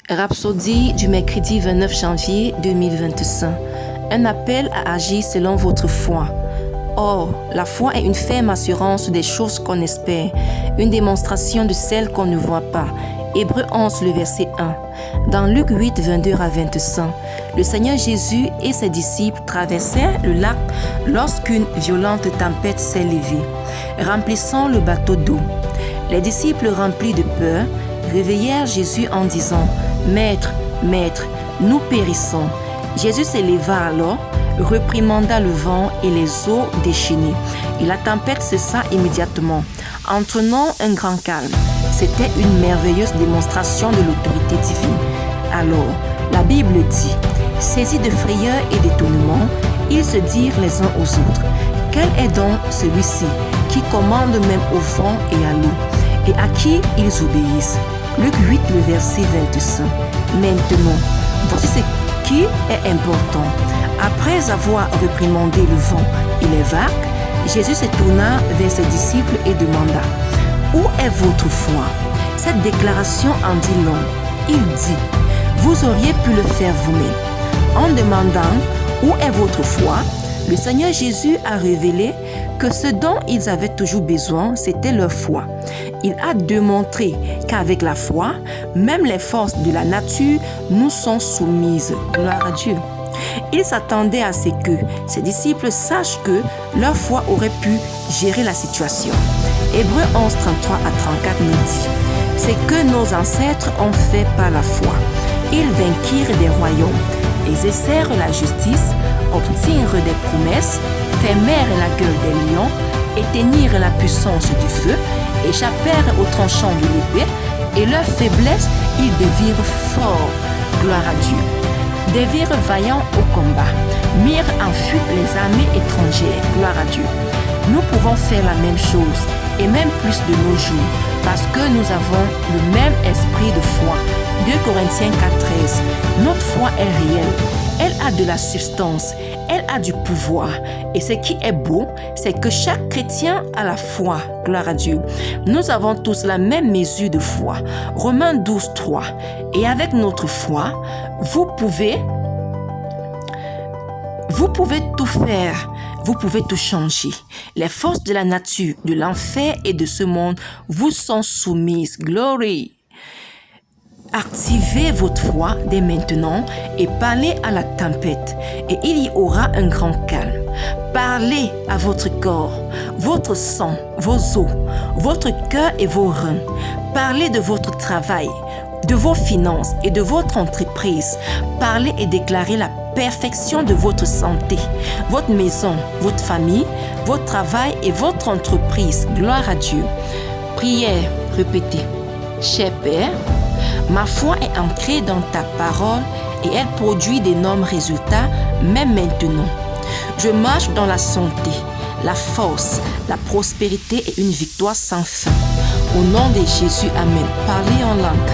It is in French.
Rhapsodie du mercredi 29 janvier 2025. Un appel à agir selon votre foi. Or, la foi est une ferme assurance des choses qu'on espère, une démonstration de celles qu'on ne voit pas. Hébreux 11, le verset 1. Dans Luc 8, 22 à 25, le Seigneur Jésus et ses disciples traversèrent le lac lorsqu'une violente tempête s'est levée, remplissant le bateau d'eau. Les disciples remplis de peur réveillèrent Jésus en disant « Maître, Maître, nous périssons ». Jésus s'éleva alors, réprimanda le vent et les eaux déchaînées, et la tempête cessa immédiatement, entraînant un grand calme. C'était une merveilleuse démonstration de l'autorité divine. Alors, la Bible dit, saisis de frayeur et d'étonnement, ils se dirent les uns aux autres, « Quel est donc celui-ci qui commande même au vent et à l'eau, et à qui ils obéissent ?» Luc 8, le verset 25. Maintenant, voici ce qui est important. Après avoir réprimandé le vent et les vagues, Jésus se tourna vers ses disciples et demanda « Où est votre foi ?» Cette déclaration en dit long. Il dit « Vous auriez pu le faire vous-même. » En demandant « Où est votre foi ?» le Seigneur Jésus a révélé que ce dont ils avaient toujours besoin, c'était leur foi. Il a démontré qu'avec la foi, même les forces de la nature nous sont soumises. Gloire à Dieu. Il s'attendait à ce que ses disciples sachent que leur foi aurait pu gérer la situation. Hébreux 11, 33 à 34 nous dit « C'est que nos ancêtres ont fait par la foi. Ils vainquirent des royaumes, exercèrent la justice, obtinrent des promesses, fermèrent la gueule des lions, éteignirent la puissance du feu, échappèrent aux tranchants de l'épée, et leur faiblesse, ils devinrent forts. Gloire à Dieu. Devinrent vaillants au combat, mirent en fuite les armées étrangères. Gloire à Dieu. Nous pouvons faire la même chose, et même plus de nos jours, parce que nous avons le même esprit de foi. 2 Corinthiens 4,13. Notre foi est réelle. Elle a de la substance, elle a du pouvoir. Et ce qui est beau, c'est que chaque chrétien a la foi. Gloire à Dieu. Nous avons tous la même mesure de foi. Romains 12, 3. Et avec notre foi, vous pouvez tout faire. Vous pouvez tout changer. Les forces de la nature, de l'enfer et de ce monde vous sont soumises. Glory. Activez votre foi dès maintenant et parlez à la tempête et il y aura un grand calme. Parlez à votre corps, votre sang, vos os, votre cœur et vos reins. Parlez de votre travail, de vos finances et de votre entreprise. Parlez et déclarez la perfection de votre santé, votre maison, votre famille, votre travail et votre entreprise. Gloire à Dieu. Prière, répétez. Cher Père, ma foi est ancrée dans ta parole et elle produit d'énormes résultats, même maintenant. Je marche dans la santé, la force, la prospérité et une victoire sans fin. Au nom de Jésus, Amen. Parlez en langue.